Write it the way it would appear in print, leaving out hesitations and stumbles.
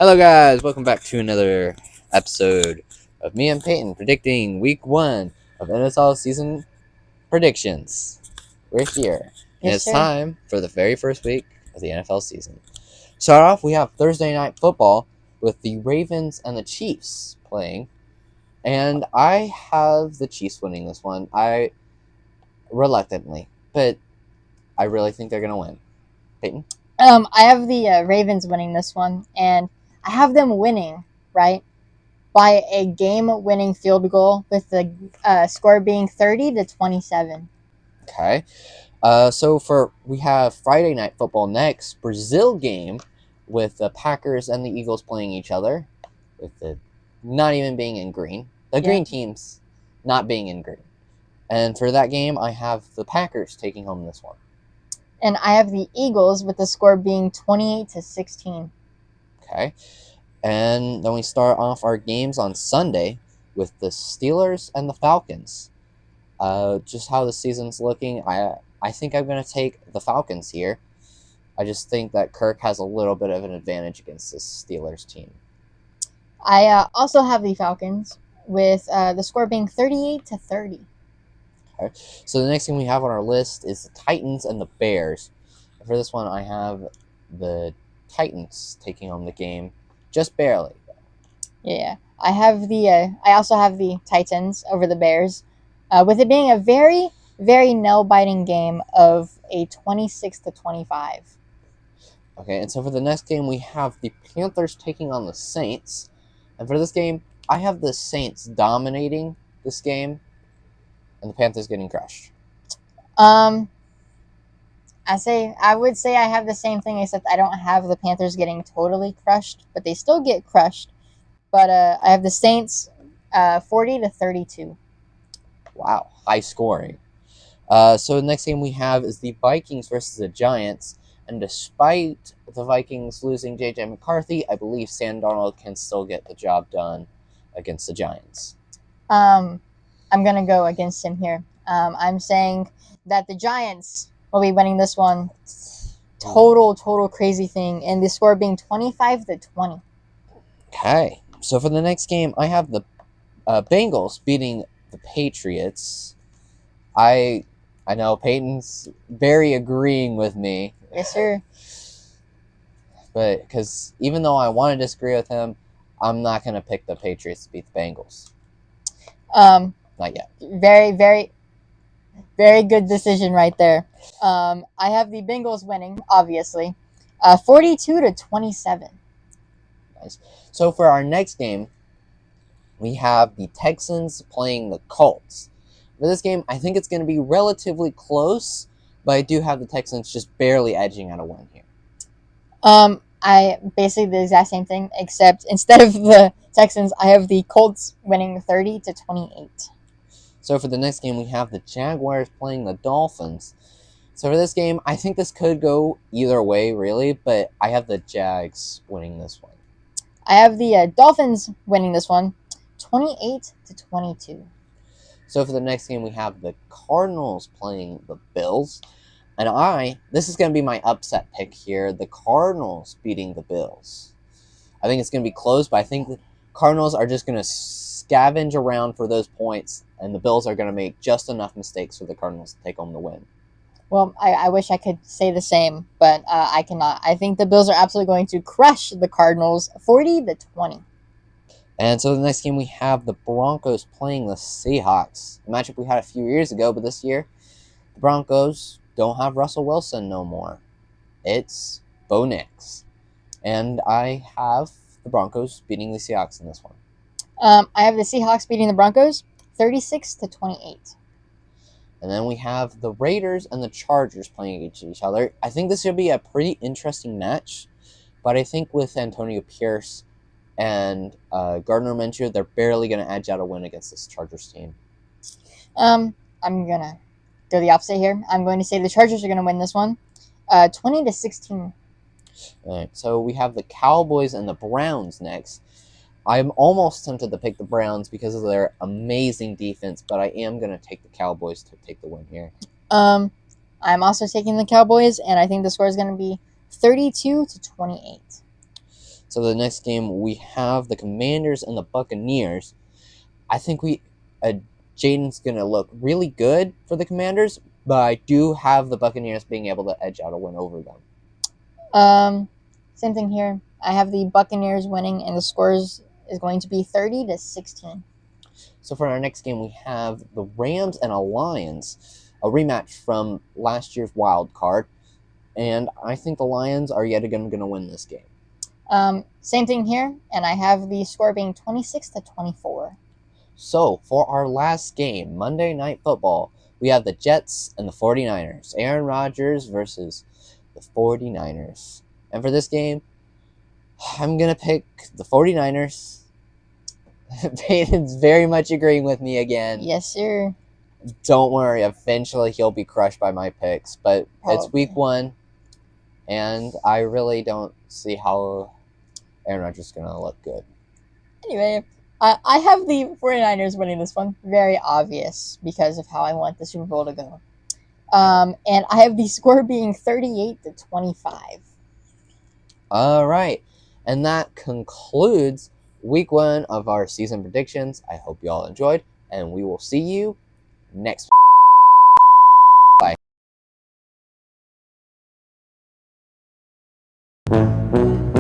Hello, guys. Welcome back to another episode of me and Peyton predicting Week 1 of NFL season predictions. We're here, and Yes, it's sir. time for the very first week of the NFL season. Start off, we have Thursday night football with the Ravens and the Chiefs playing, and I have the Chiefs winning this one. I reluctantly, but I really think they're gonna win. Peyton. I have the Ravens winning this one, and I have them winning, right, by a game-winning field goal with the score being 30-27. Okay. We have Friday night football next, Brazil game with the Packers and the Eagles playing each other, with the not even being in green. The green teams not being in green. And for that game, I have the Packers taking home this one. And I have the Eagles with the score being 28-16. Okay. And then we start off our games on Sunday with the Steelers and the Falcons. Just how the season's looking, I think I'm going to take the Falcons here. I just think that Kirk has a little bit of an advantage against this Steelers team. I also have the Falcons with the score being 38-30. Okay. So the next thing we have on our list is the Titans and the Bears. For this one, I have the Titans taking on the game, just barely. Yeah, I also have the Titans over the Bears, with it being a very, very nail-biting game of a 26-25. Okay, and so for the next game, we have the Panthers taking on the Saints. And for this game, I have the Saints dominating this game, and the Panthers getting crushed. Um, I would say I have the same thing, except I don't have the Panthers getting totally crushed, but they still get crushed. But I have the Saints, 40-32. Wow, high scoring. So the next game we have is the Vikings versus the Giants. And despite the Vikings losing J.J. McCarthy, I believe Sam Darnold can still get the job done against the Giants. I'm gonna go against him here. I'm saying that the Giants will be winning this one. Total crazy thing, and the score being 25-20. Okay, so for the next game, I have the Bengals beating the Patriots. I know Peyton's very agreeing with me. Yes, sir. But because even though I want to disagree with him, I'm not going to pick the Patriots to beat the Bengals. Not yet. Very good decision right there. I have the Bengals winning, obviously, 42-27. Nice. So for our next game, we have the Texans playing the Colts. For this game, I think it's going to be relatively close, but I do have the Texans just barely edging out a win here. I basically the exact same thing, except instead of the Texans, I have the Colts winning 30-28. So for the next game, we have the Jaguars playing the Dolphins. So for this game, I think this could go either way, really, but I have the Jags winning this one. I have the Dolphins winning this one, 28-22. So for the next game, we have the Cardinals playing the Bills. And this is going to be my upset pick here, the Cardinals beating the Bills. I think it's going to be close, but I think the Cardinals are just going to scavenge around for those points, and the Bills are going to make just enough mistakes for the Cardinals to take home the win. Well, I wish I could say the same, but I cannot. I think the Bills are absolutely going to crush the Cardinals, 40-20. And so the next game, we have the Broncos playing the Seahawks. A matchup we had a few years ago, but this year, the Broncos don't have Russell Wilson no more. It's Bo Nix. And I have the Broncos beating the Seahawks in this one. I have the Seahawks beating the Broncos, 36-28. And then we have the Raiders and the Chargers playing against each other. I think this should be a pretty interesting match, but I think with Antonio Pierce and Gardner Minshew, they're barely going to edge out a win against this Chargers team. I'm gonna go the opposite here. I'm going to say the Chargers are going to win this one, 20-16. All right, so we have the Cowboys and the Browns next. I'm almost tempted to pick the Browns because of their amazing defense, but I am going to take the Cowboys to take the win here. I'm also taking the Cowboys, and I think the score is going to be 32-28. So the next game we have the Commanders and the Buccaneers. I think Jaden's gonna look really good for the Commanders, but I do have the Buccaneers being able to edge out a win over them. Same thing here. I have the Buccaneers winning, and the scores is going to be 30-16. So for our next game, we have the Rams and a Lions, a rematch from last year's wild card, and I think the Lions are yet again going to win this game. Same thing here, and I have the score being 26-24. So for our last game, Monday Night Football, we have the Jets and the 49ers. Aaron Rodgers versus the 49ers. And for this game, I'm going to pick the 49ers. Peyton's very much agreeing with me again. Yes, sir. Don't worry, eventually he'll be crushed by my picks. But it's week 1, and I really don't see how Aaron Rodgers is going to look good. Anyway, I have the 49ers winning this one. Very obvious because of how I want the Super Bowl to go. And I have the score being 38-25. All right. And that concludes week 1 of our season predictions. I hope you all enjoyed, and we will see you next week. Bye.